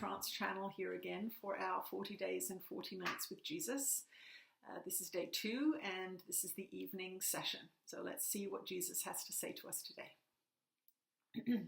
Trance channel here again for our 40 days and 40 nights with Jesus. This is day 2 and this is the evening session. So let's see what Jesus has to say to us today.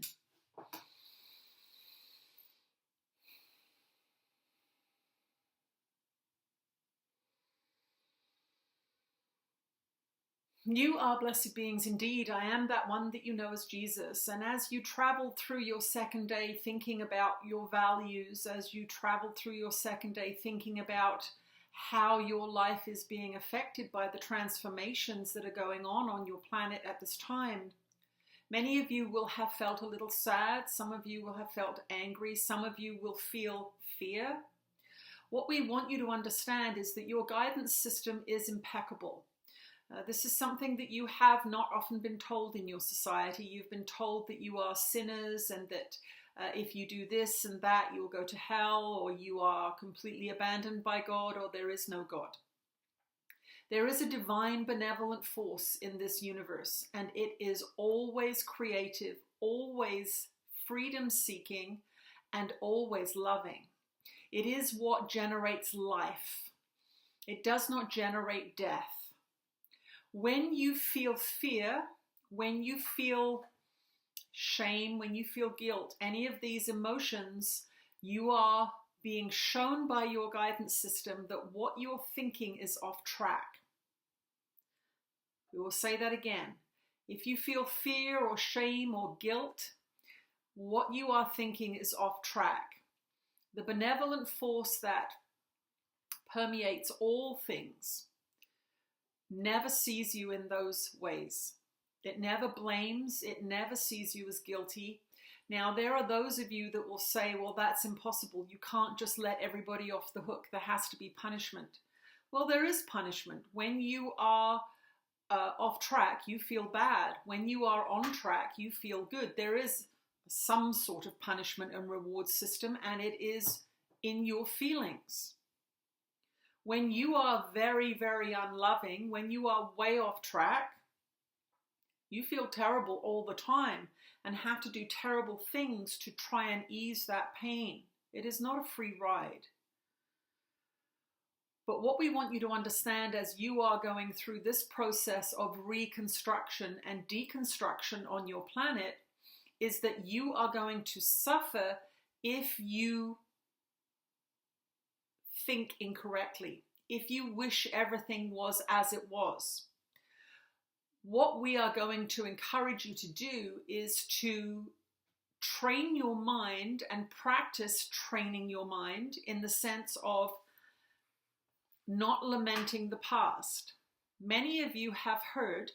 You are blessed beings indeed. I am that one that you know as Jesus. And as you travel through your second day thinking about your values, as you travel through your second day thinking about how your life is being affected by the transformations that are going on your planet at this time, many of you will have felt a little sad. Some of you will have felt angry. Some of you will feel fear. What we want you to understand is that your guidance system is impeccable. This is something that you have not often been told in your society. You've been told that you are sinners and that if you do this and that, you'll go to hell, or you are completely abandoned by God, or there is no God. There is a divine benevolent force in this universe, and it is always creative, always freedom-seeking, and always loving. It is what generates life. It does not generate death. When you feel fear, when you feel shame, when you feel guilt, any of these emotions, you are being shown by your guidance system that what you're thinking is off track. We will say that again. If you feel fear or shame or guilt, what you are thinking is off track. The benevolent force that permeates all things never sees you in those ways. It never blames. It never sees you as guilty. Now, there are those of you that will say, well, that's impossible. You can't just let everybody off the hook. There has to be punishment. Well, there is punishment. When you are off track, you feel bad. When you are on track, you feel good. There is some sort of punishment and reward system, and it is in your feelings. When you are very, very unloving, when you are way off track, you feel terrible all the time and have to do terrible things to try and ease that pain. It is not a free ride. But what we want you to understand as you are going through this process of reconstruction and deconstruction on your planet is that you are going to suffer if you think incorrectly, if you wish everything was as it was. What we are going to encourage you to do is to train your mind and practice training your mind in the sense of not lamenting the past. Many of you have heard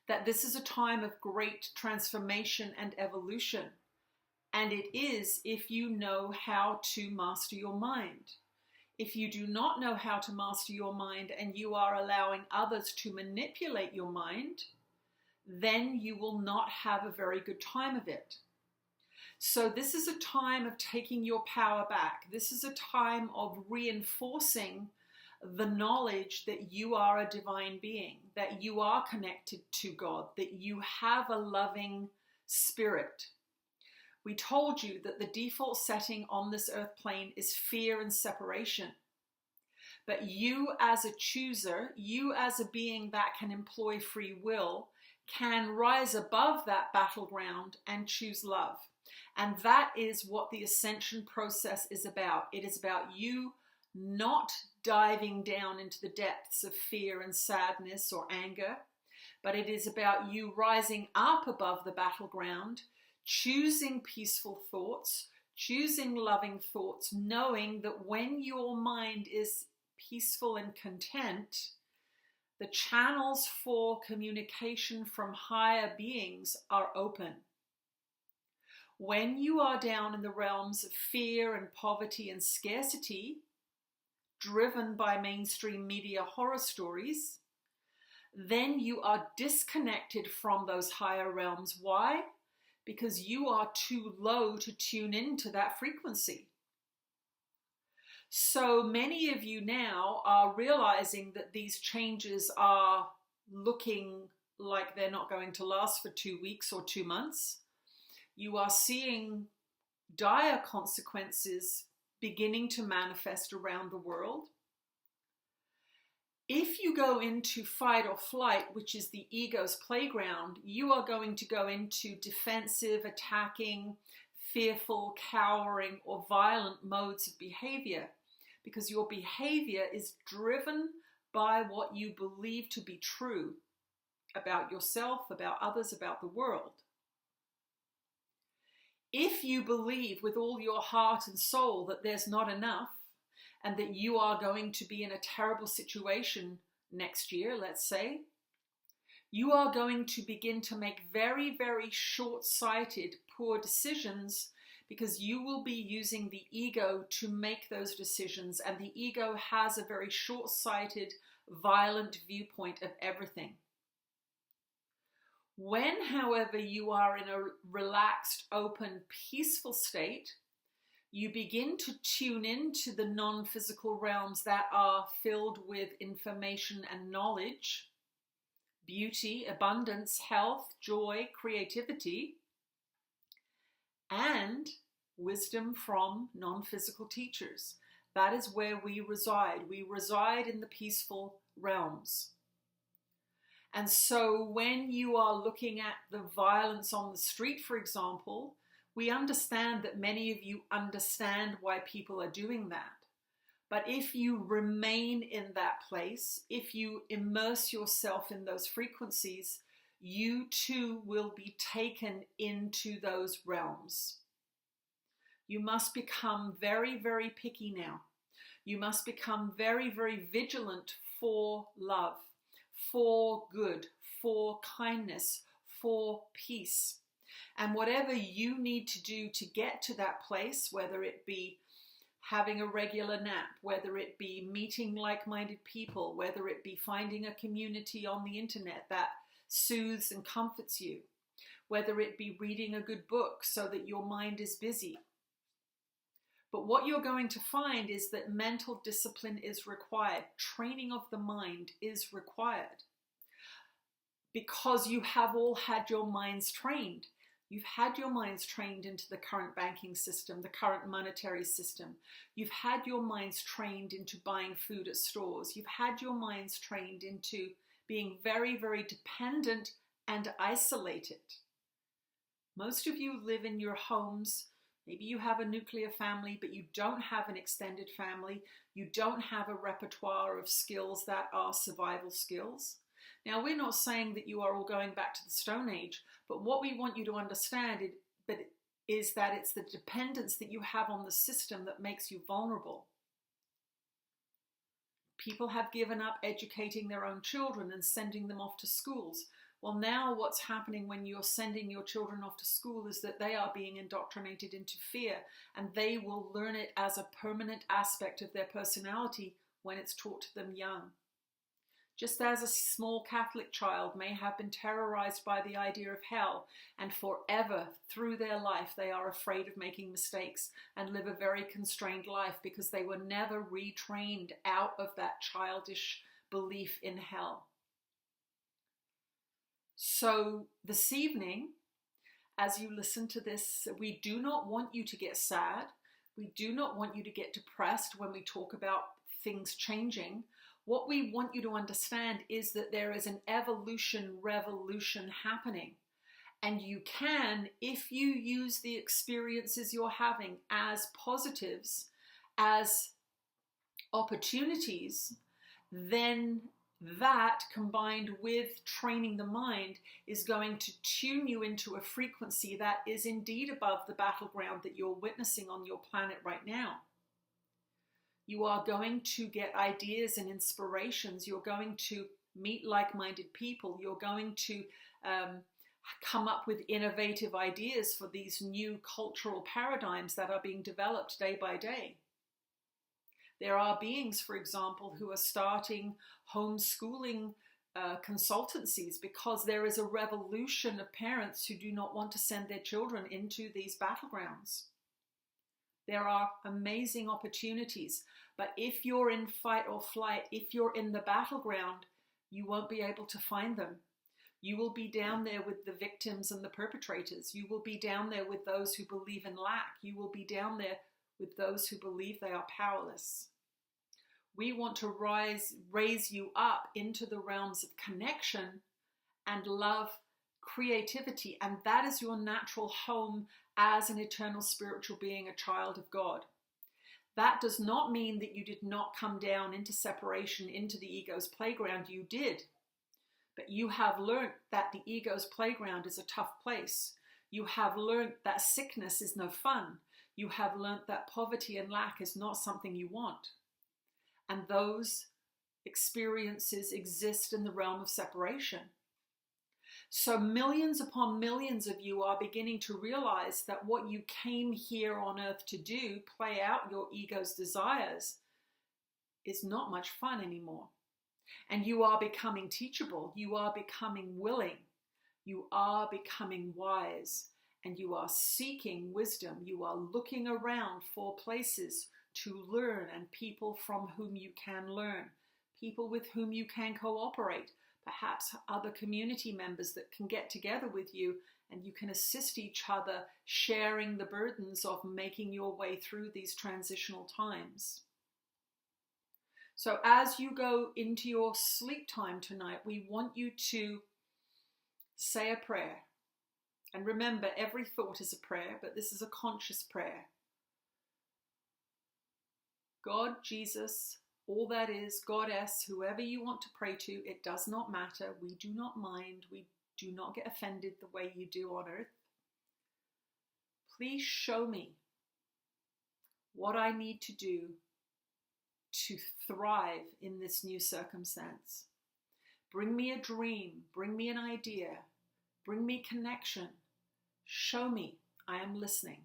that this is a time of great transformation and evolution. And it is if you know how to master your mind. If you do not know how to master your mind and you are allowing others to manipulate your mind, then you will not have a very good time of it. So this is a time of taking your power back. This is a time of reinforcing the knowledge that you are a divine being, that you are connected to God, that you have a loving spirit. We told you that the default setting on this earth plane is fear and separation. But you as a chooser, you as a being that can employ free will, can rise above that battleground and choose love. And that is what the ascension process is about. It is about you not diving down into the depths of fear and sadness or anger, but it is about you rising up above the battleground, choosing peaceful thoughts, choosing loving thoughts, knowing that when your mind is peaceful and content, the channels for communication from higher beings are open. When you are down in the realms of fear and poverty and scarcity, driven by mainstream media horror stories, then you are disconnected from those higher realms. Why? Because you are too low to tune into that frequency. So many of you now are realizing that these changes are looking like they're not going to last for 2 weeks or 2 months. You are seeing dire consequences beginning to manifest around the world. If you go into fight or flight, which is the ego's playground, you are going to go into defensive, attacking, fearful, cowering, or violent modes of behavior, because your behavior is driven by what you believe to be true about yourself, about others, about the world. If you believe with all your heart and soul that there's not enough, and that you are going to be in a terrible situation next year, let's say, you are going to begin to make very, very short-sighted, poor decisions, because you will be using the ego to make those decisions, and the ego has a very short-sighted, violent viewpoint of everything. When, however, you are in a relaxed, open, peaceful state, you begin to tune into the non-physical realms that are filled with information and knowledge, beauty, abundance, health, joy, creativity, and wisdom from non-physical teachers. That is where we reside. We reside in the peaceful realms. And so when you are looking at the violence on the street, for example, we understand that many of you understand why people are doing that. But if you remain in that place, if you immerse yourself in those frequencies, you too will be taken into those realms. You must become very, very picky now. You must become very, very vigilant for love, for good, for kindness, for peace. And whatever you need to do to get to that place, whether it be having a regular nap, whether it be meeting like-minded people, whether it be finding a community on the internet that soothes and comforts you, whether it be reading a good book so that your mind is busy. But what you're going to find is that mental discipline is required. Training of the mind is required, because you have all had your minds trained. You've had your minds trained into the current banking system, the current monetary system. You've had your minds trained into buying food at stores. You've had your minds trained into being very, very dependent and isolated. Most of you live in your homes. Maybe you have a nuclear family, but you don't have an extended family. You don't have a repertoire of skills that are survival skills. Now, we're not saying that you are all going back to the Stone Age, but what we want you to understand is that it's the dependence that you have on the system that makes you vulnerable. People have given up educating their own children and sending them off to schools. Well, now what's happening when you're sending your children off to school is that they are being indoctrinated into fear, and they will learn it as a permanent aspect of their personality when it's taught to them young. Just as a small Catholic child may have been terrorized by the idea of hell, and forever through their life they are afraid of making mistakes and live a very constrained life because they were never retrained out of that childish belief in hell. So this evening, as you listen to this, we do not want you to get sad. We do not want you to get depressed when we talk about things changing. What we want you to understand is that there is an revolution happening. And you can, if you use the experiences you're having as positives, as opportunities, then that, combined with training the mind, is going to tune you into a frequency that is indeed above the battleground that you're witnessing on your planet right now. You are going to get ideas and inspirations. You're going to meet like-minded people. You're going to come up with innovative ideas for these new cultural paradigms that are being developed day by day. There are beings, for example, who are starting homeschooling consultancies because there is a revolution of parents who do not want to send their children into these battlegrounds. There are amazing opportunities, but if you're in fight or flight, if you're in the battleground, you won't be able to find them. You will be down there with the victims and the perpetrators. You will be down there with those who believe in lack. You will be down there with those who believe they are powerless. We want to raise you up into the realms of connection and love, creativity, and that is your natural home as an eternal spiritual being, a child of God. That does not mean that you did not come down into separation, into the ego's playground. You did. But you have learned that the ego's playground is a tough place. You have learned that sickness is no fun. You have learned that poverty and lack is not something you want. And those experiences exist in the realm of separation. So millions upon millions of you are beginning to realize that what you came here on earth to do, play out your ego's desires, is not much fun anymore. And you are becoming teachable. You are becoming willing. You are becoming wise. And you are seeking wisdom. You are looking around for places to learn and people from whom you can learn. People with whom you can cooperate. Perhaps other community members that can get together with you and you can assist each other sharing the burdens of making your way through these transitional times. So as you go into your sleep time tonight, we want you to say a prayer. And remember, every thought is a prayer, but this is a conscious prayer. God, Jesus, all that is, Goddess, whoever you want to pray to, it does not matter. We do not mind. We do not get offended the way you do on earth. Please show me what I need to do to thrive in this new circumstance. Bring me a dream, bring me an idea, bring me connection. Show me, I am listening.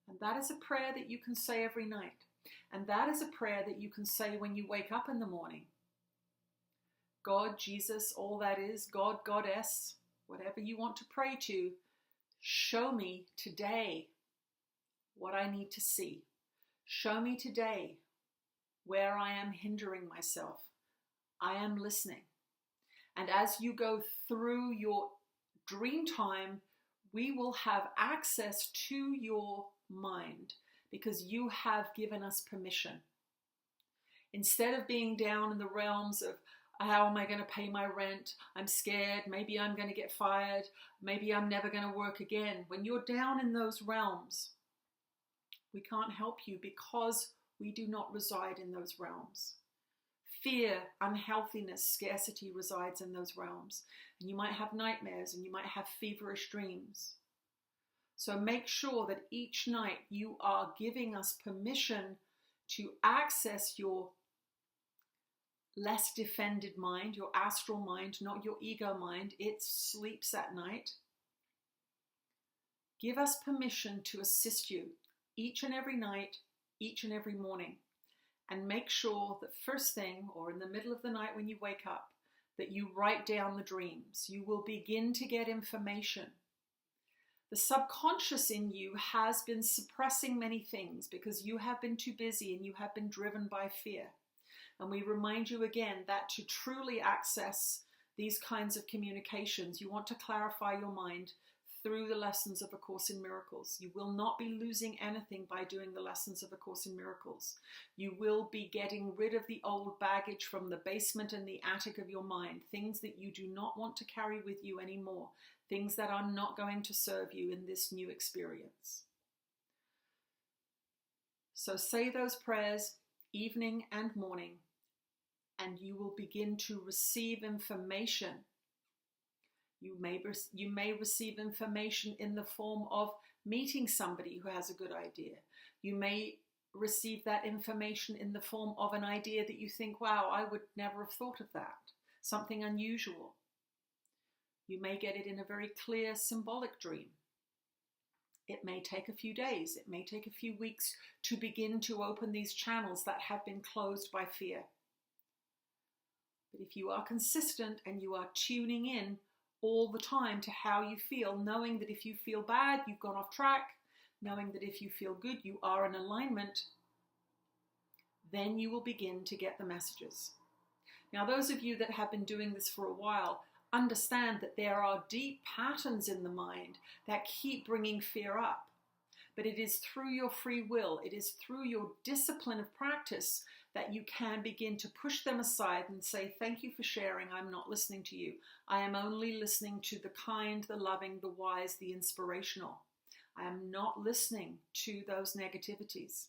And that is a prayer that you can say every night. And that is a prayer that you can say when you wake up in the morning. God, Jesus, all that is, God, Goddess, whatever you want to pray to, show me today what I need to see. Show me today where I am hindering myself. I am listening. And as you go through your dream time, we will have access to your mind because you have given us permission. Instead of being down in the realms of, how am I going to pay my rent? I'm scared. Maybe I'm going to get fired. Maybe I'm never going to work again. When you're down in those realms, we can't help you because we do not reside in those realms. Fear, unhealthiness, scarcity resides in those realms. And you might have nightmares and you might have feverish dreams. So make sure that each night you are giving us permission to access your less defended mind, your astral mind, not your ego mind. It sleeps at night. Give us permission to assist you each and every night, each and every morning. And make sure that first thing or in the middle of the night when you wake up, that you write down the dreams. You will begin to get information. The subconscious in you has been suppressing many things because you have been too busy and you have been driven by fear. And we remind you again that to truly access these kinds of communications, you want to clarify your mind through the lessons of A Course in Miracles. You will not be losing anything by doing the lessons of A Course in Miracles. You will be getting rid of the old baggage from the basement and the attic of your mind, things that you do not want to carry with you anymore, things that are not going to serve you in this new experience. So say those prayers evening and morning, and you will begin to receive information. You may receive information in the form of meeting somebody who has a good idea. You may receive that information in the form of an idea that you think, wow, I would never have thought of that. Something unusual. You may get it in a very clear symbolic dream. It may take a few days. It may take a few weeks to begin to open these channels that have been closed by fear. But if you are consistent and you are tuning in all the time to how you feel, knowing that if you feel bad, you've gone off track, knowing that if you feel good, you are in alignment, then you will begin to get the messages. Now, those of you that have been doing this for a while, understand that there are deep patterns in the mind that keep bringing fear up. But it is through your free will, it is through your discipline of practice that you can begin to push them aside and say, thank you for sharing, I'm not listening to you. I am only listening to the kind, the loving, the wise, the inspirational. I am not listening to those negativities.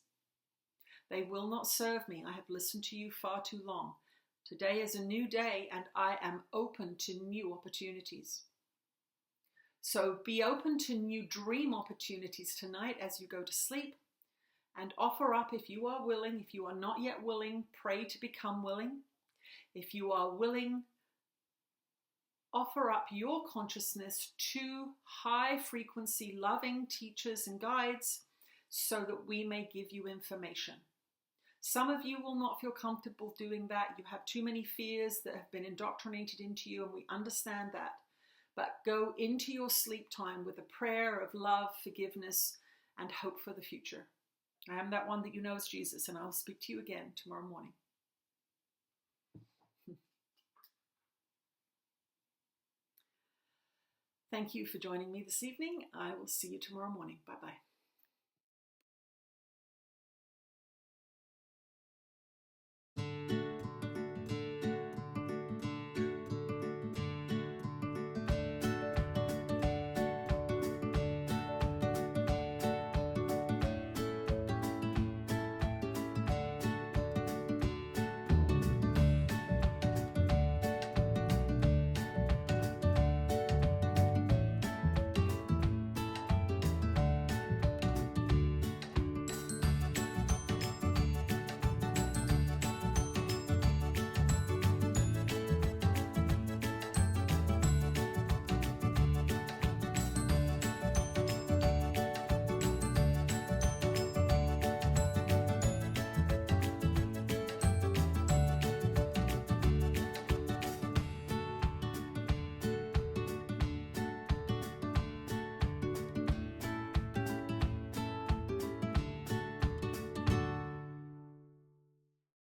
They will not serve me. I have listened to you far too long. Today is a new day and I am open to new opportunities. So be open to new dream opportunities tonight as you go to sleep, and offer up if you are willing. If you are not yet willing, pray to become willing. If you are willing, offer up your consciousness to high frequency loving teachers and guides so that we may give you information. Some of you will not feel comfortable doing that. You have too many fears that have been indoctrinated into you, and we understand that. But go into your sleep time with a prayer of love, forgiveness, and hope for the future. I am that one that you know as Jesus, and I'll speak to you again tomorrow morning. Thank you for joining me this evening. I will see you tomorrow morning. Bye-bye.